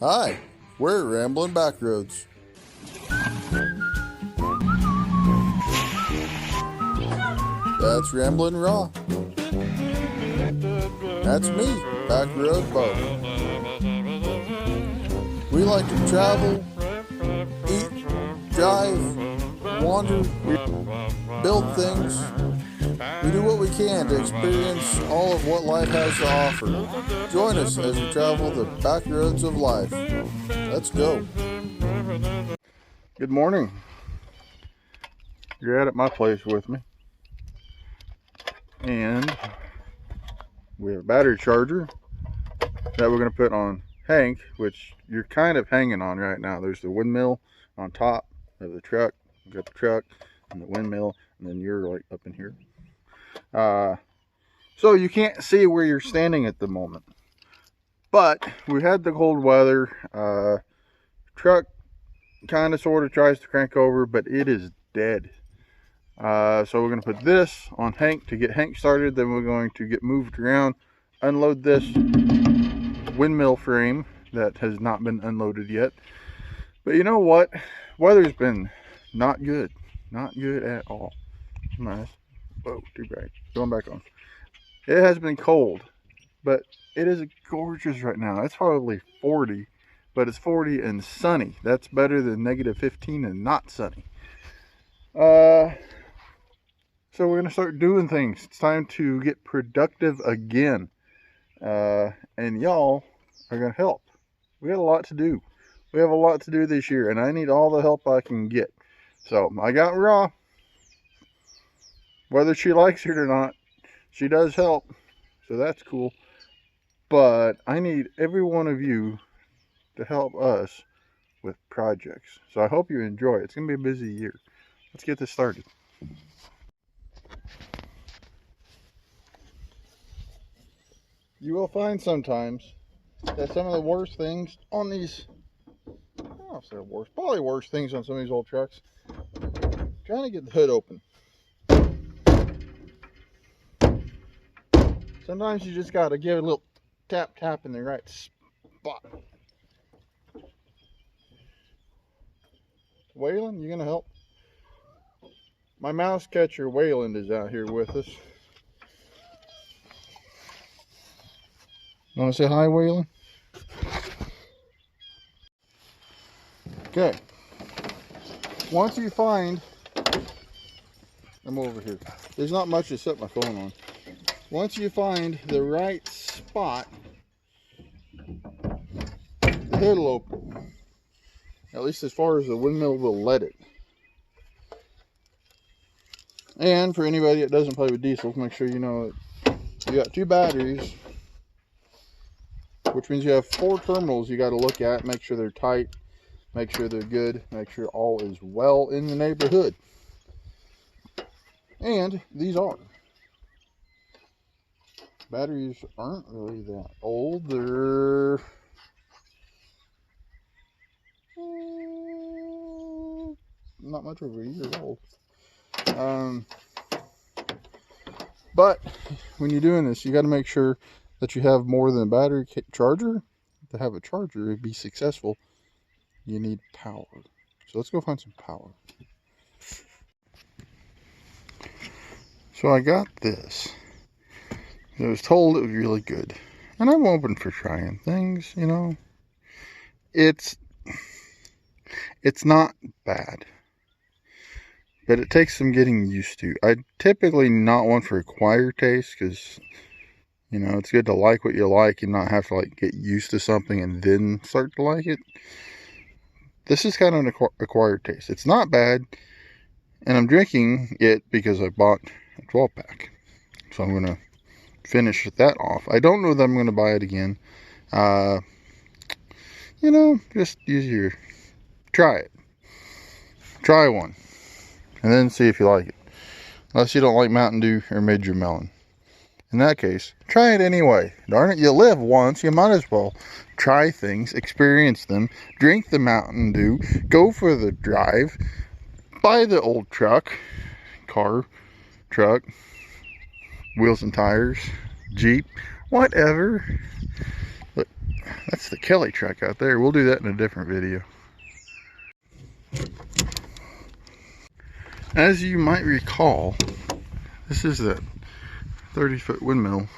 Hi, we're Rambling Backroads. That's Ramblin' Raw. That's me, Backroad Bo. We like to travel, eat, drive, wander, build things. We do what we can to experience all of what life has to offer. Join us as we travel the back roads of life. Let's go. Good morning. You're at my place with me. And we have a battery charger that we're going to put on Hank, which you're kind of hanging on right now. There's the windmill on top of the truck. You got the truck and the windmill, and then you're like up in here. So you can't see where you're standing at the moment. But we had the cold weather. Truck kind of sort of tries to crank over, but it is dead. So we're going to put this on Hank to get Hank started. Then we're going to get moved around, unload this windmill frame that has not been unloaded yet. But you know what? Weather's been not good. Not good at all. Nice. Whoa, too bright. Going back on. It has been cold, but it is gorgeous right now. It's probably 40, but it's 40 and sunny. That's better than negative 15 and not sunny. So we're going to start doing things. It's time to get productive again. And y'all are going to help. We got a lot to do. We have a lot to do this year, and I need all the help I can get. So I got Raw. Whether she likes it or not, she does help. So that's cool. But I need every one of you to help us with projects. So I hope you enjoy it. It's going to be a busy year. Let's get this started. You will find sometimes that some of the worst things on these, I don't know if they're worst, probably worst things on some of these old trucks, trying to get the hood open. Sometimes you just got to give it a little tap in the right spot. Waylon, you gonna help? My mouse catcher Wayland is out here with us. Want to say hi, Wayland? Okay. Once you find, I'm over here. There's not much to set my phone on. Once you find the right spot, the hood will open. At least as far as the windmill will let it. And for anybody that doesn't play with diesels, make sure you know that you got two batteries, which means you have 4 terminals you got to look at, make sure they're tight, make sure they're good, make sure all is well in the neighborhood. And these are. Batteries aren't really that old. They're not much over a year old. But when you're doing this, you got to make sure that you have more than a battery charger. To have a charger and be successful, you need power. So let's go find some power. So I got this. I was told it was really good. And I'm open for trying things, you know. It's not bad. But it takes some getting used to. I typically not one for acquired taste, because you know, it's good to like what you like and not have to like get used to something and then start to like it. This is kind of an acquired taste. It's not bad, and I'm drinking it because I bought a 12-pack. So I'm going to finish that off. I don't know that I'm going to buy it again. You know, just try it. Try one. And then see if you like it. Unless you don't like Mountain Dew or Major Melon. In that case, try it anyway. Darn it, you live once, you might as well try things, experience them, drink the Mountain Dew, go for the drive, buy the old truck, wheels and tires, Jeep, whatever. Look, That's the Kelly truck out there. We'll do that in a different video. As you might recall, this is that 30-foot windmill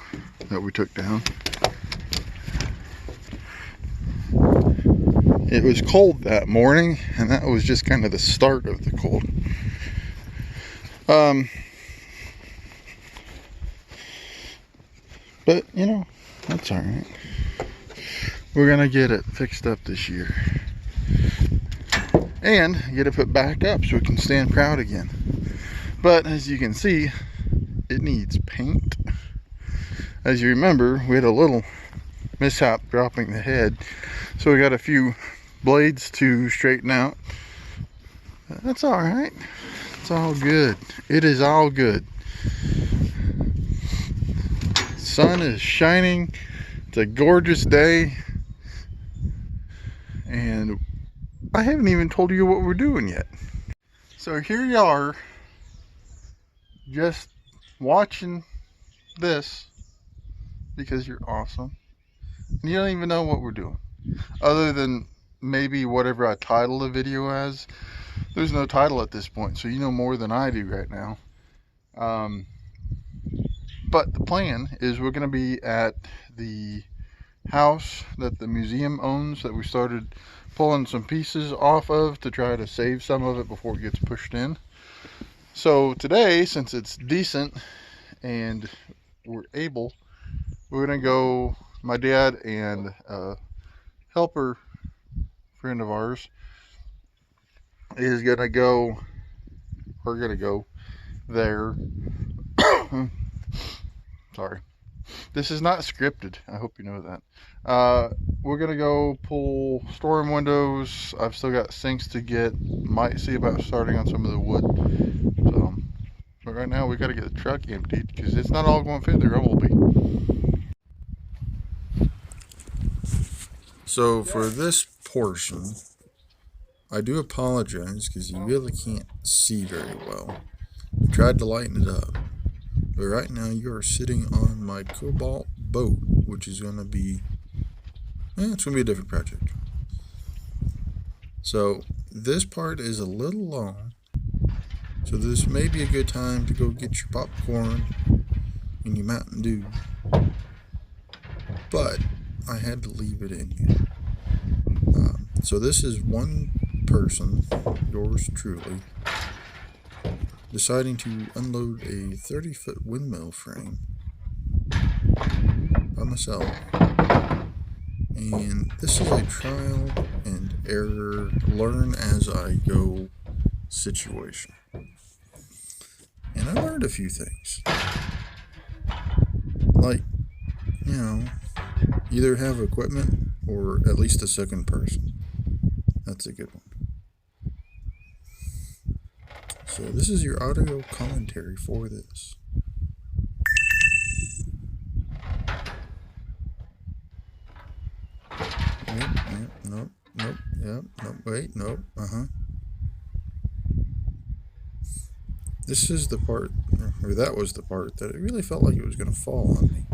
that we took down. It was cold that morning, and that was just kind of the start of the cold. But, you know, that's alright. We're going to get it fixed up this year. And get it put back up so it can stand proud again. But, as you can see, it needs paint. As you remember, we had a little mishap dropping the head. So we got a few blades to straighten out. That's alright. It's all good. It is all good. Sun is shining. It's a gorgeous day. And I haven't even told you what we're doing yet. So here you are, just watching this because you're awesome. And you don't even know what we're doing. Other than maybe whatever I title the video as. There's no title at this point, so you know more than I do right now. But the plan is we're going to be at the house that the museum owns, that we started pulling some pieces off of to try to save some of it before it gets pushed in. So today, since it's decent and we're able, we're going to go, my dad and a helper friend of ours is going to go, we're going to go there. Sorry, this is not scripted. I hope you know that. We're gonna go pull storm windows. I've still got sinks to get. Might see about starting on some of the wood. So, but right now we got to get the truck emptied because it's not all going to fit in the Rumblebee. So for this portion, I do apologize because you really can't see very well. I tried to lighten it up. But right now you are sitting on my Cobalt boat, which is going to be, it's going to be a different project. So this part is a little long, so this may be a good time to go get your popcorn and your Mountain Dew, but I had to leave it in here. So this is one person, yours truly, deciding to unload a 30-foot windmill frame by myself. And this is a trial and error, learn as I go situation. And I learned a few things. Like, you know, either have equipment or at least a second person. That's a good one. So this is your audio commentary for this. This is the part, or that was the part that it really felt like it was going to fall on me.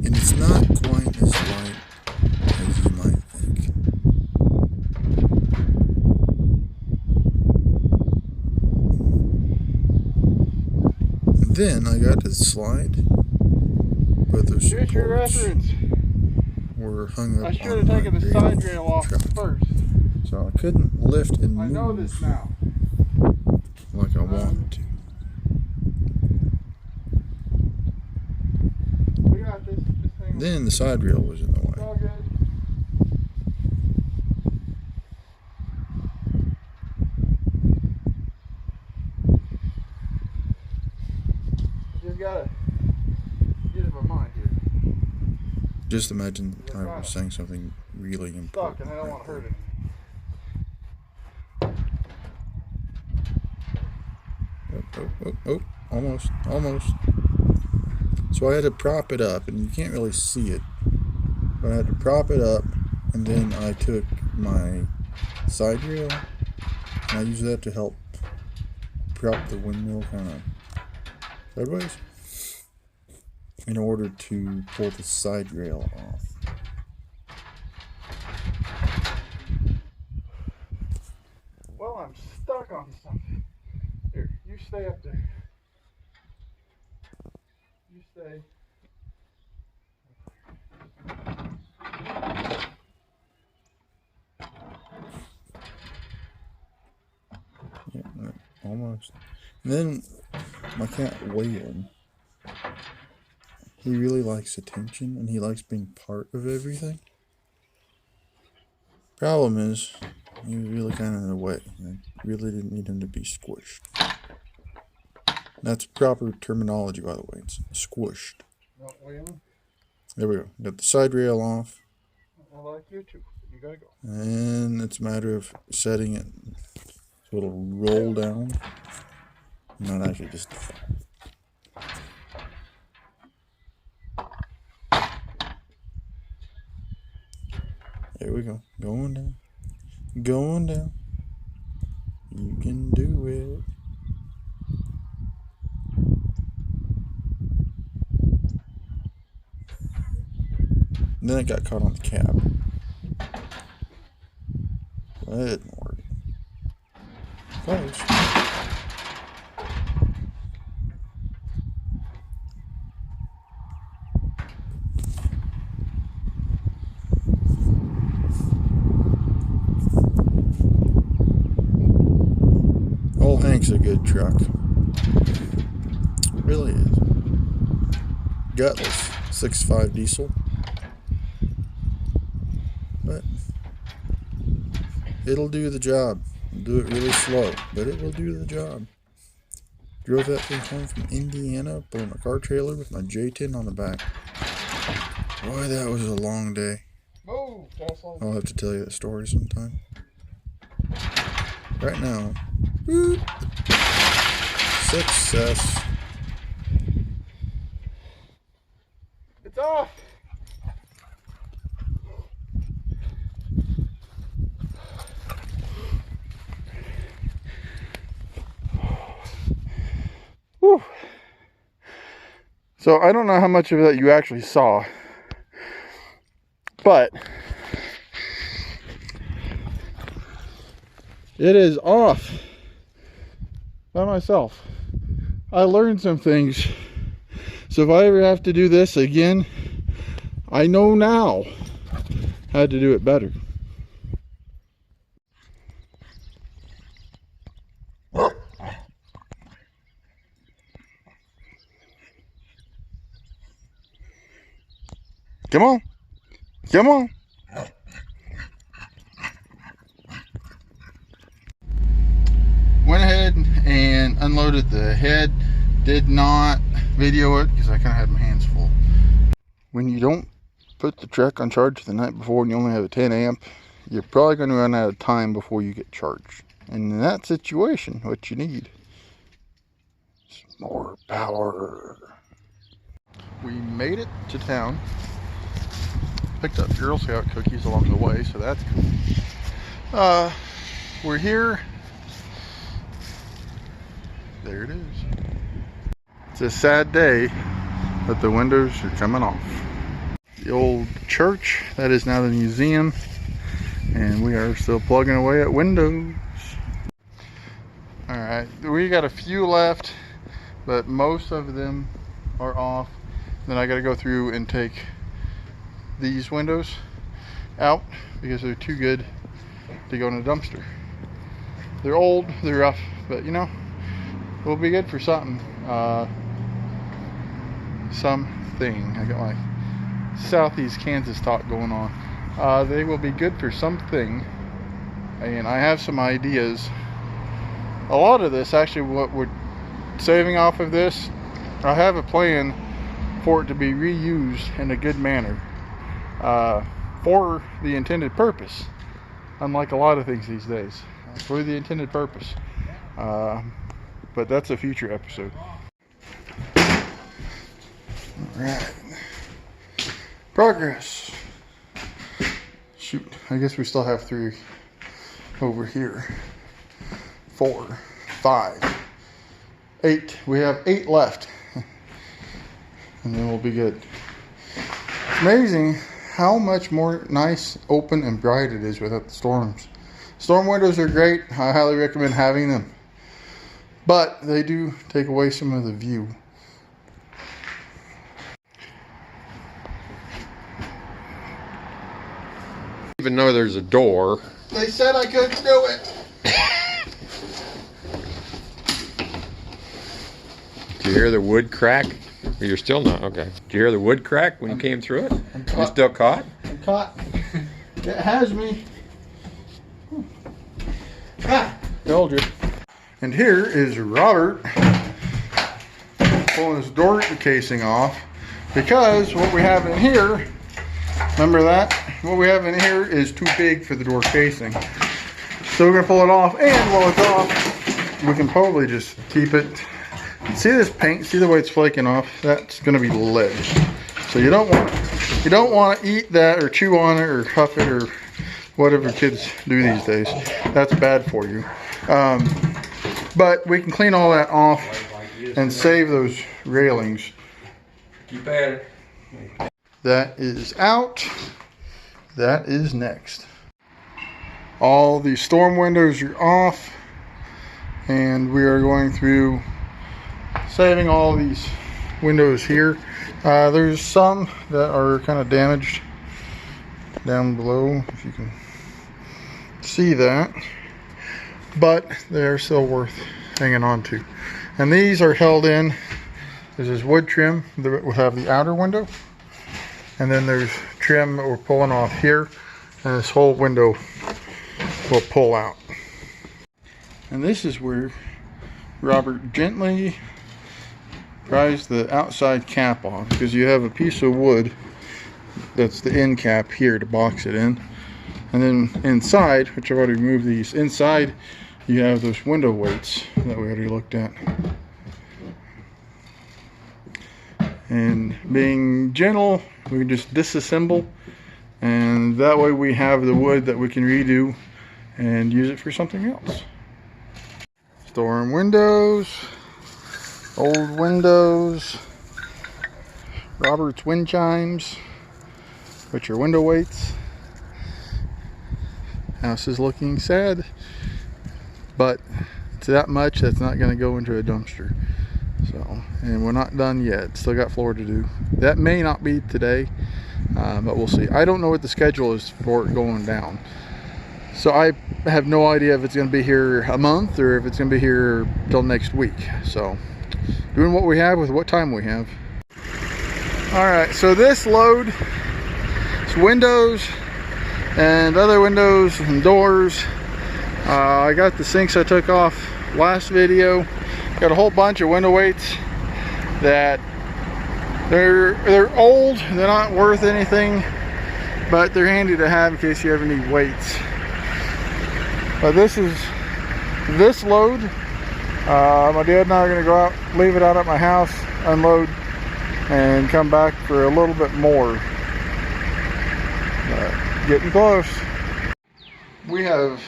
And it's not quite as light as you might think. And then I got to slide, but those supports were hung up. I should have taken the side rail off first. So I couldn't lift and move. I know this now. Like I wanted to. We got this. Then the side rail was in the way. It's all good. Just gotta get in my mind here. Just imagine I was saying something really important. Stuck, and I don't want to hurt it. Oh, almost. So I had to prop it up, and you can't really see it, but I had to prop it up, and then I took my side rail, and I used that to help prop the windmill kind of sideways. in order to pull the side rail off. Well, I'm stuck on something. Here, you stay up there. You stay. Yeah, almost. And then my cat Waylon, he really likes attention and he likes being part of everything. Problem is, he was really kind of in the way. I really didn't need him to be squished. That's proper terminology, by the way. It's squished. No, Waylon? There we go. Got the side rail off. I like you too. You gotta go. And it's a matter of setting it so it'll roll down. Not actually just there we go. Going down. Going down. You can do it. And then it got caught on the cab. That didn't work. Close. Old Hank's a good truck. It really is. Gutless 6.5 diesel. But it'll do the job. It'll do it really slow, but it will do the job. Drove that thing home from Indiana, pulling a car trailer with my J10 on the back. Boy, that was a long day. Move, Tesla. I'll have to tell you that story sometime. Right now, whoop, success. It's off. Whew. So I don't know how much of that you actually saw, but it is off by myself. I learned some things, so if I ever have to do this again, I know now how to do it better. Come on. Come on. Went ahead and unloaded the head. Did not video it because I kind of had my hands full. When you don't put the truck on charge the night before and you only have a 10 amp, you're probably going to run out of time before you get charged. And in that situation, what you need is more power. We made it to town. Picked up Girl Scout cookies along the way, so that's cool. We're here. There it is. It's a sad day, but the windows are coming off. The old church, that is now the museum, and we are still plugging away at windows. Alright, we got a few left, but most of them are off. Then I got to go through and take these windows out because they're too good to go in a dumpster. They're old, they're rough, but you know, it'll be good for something. Something. I got my Southeast Kansas talk going on. They will be good for something, and I have some ideas. A lot of this, actually, what we're saving off of this, I have a plan for it to be reused in a good manner. For the intended purpose, unlike a lot of things these days, for the intended purpose, but that's a future episode. Alright, progress. Shoot, I guess we still have 3 over here. 4, 5, 8. We have 8 left. and then we'll be good. It's amazing how much more nice, open, and bright it is without the storms. Storm windows are great. I highly recommend having them, but they do take away some of the view. Even though there's a door. They said I couldn't do it. Did you hear the wood crack? You're still not, okay. Did you hear the wood crack when you came through it? You still caught? I'm caught. It has me. Ah, told you. And here is Robert pulling his door casing off, because what we have in here, remember that? What we have in here is too big for the door casing. So we're gonna pull it off, and while it's off, we can probably just keep it. See this paint? See the way it's flaking off? That's gonna be lead. So you don't want to eat that or chew on it or huff it or whatever kids do these days. That's bad for you. But we can clean all that off and save those railings. Keep at it. That is out. That is next. All the storm windows are off, and we are going through saving all these windows here. There's some that are kind of damaged down below, if you can see that, but they're still worth hanging on to. And these are held in. This is wood trim that will have the outer window, and then there's trim that we're pulling off here, and this whole window will pull out. And this is where Robert gently pries the outside cap off, because you have a piece of wood that's the end cap here to box it in, and then inside, which I've already removed these, inside you have those window weights that we already looked at. And being gentle, we just disassemble, and that way we have the wood that we can redo and use it for something else. Storm windows, old windows, Robert's wind chimes, which are window weights. House is looking sad, but it's that much that's not going to go into a dumpster. So, and we're not done yet. Still got floor to do. That may not be today, but we'll see. I don't know what the schedule is for it going down. So I have no idea if it's going to be here a month or if it's going to be here till next week. So doing what we have with what time we have. All right, so this load is windows and other windows and doors. I got the sinks I took off last video. Got a whole bunch of window weights that they're old, they're not worth anything, but they're handy to have in case you ever need weights. But this is this load. My dad and I are going to go out, leave it out at my house, unload, and come back for a little bit more. Getting close. We have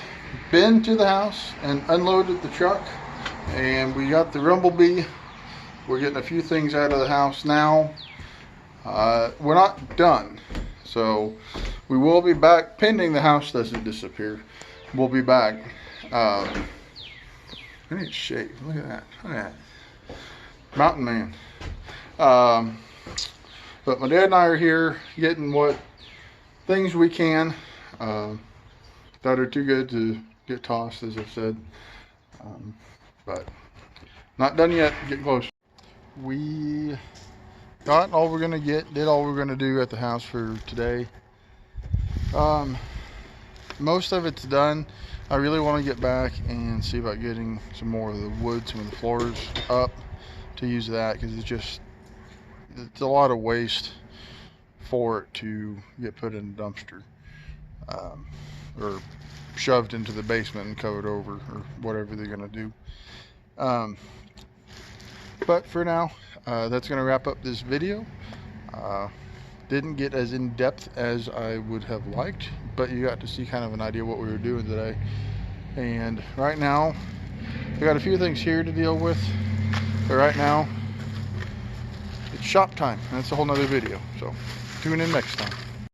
been to the house and unloaded the truck, and we got the Rumblebee. We're getting a few things out of the house now. We're not done, so we will be back pending the house doesn't disappear. We'll be back. I need shade. Look at that. Look at that. Mountain man. But my dad and I are here getting what things we can that are too good to get tossed, as I've said. But not done yet. Getting close. We got all we're gonna get, did all we're gonna do at the house for today. Most of it's done. I really want to get back and see about getting some more of the wood, some of the floors up to use that, because it's a lot of waste for it to get put in a dumpster or shoved into the basement and covered over, or whatever they're gonna do. But for now, that's gonna wrap up this video. Didn't get as in depth as I would have liked, but you got to see kind of an idea what we were doing today. And right now, we got a few things here to deal with, but right now it's shop time. That's a whole nother video. So tune in next time.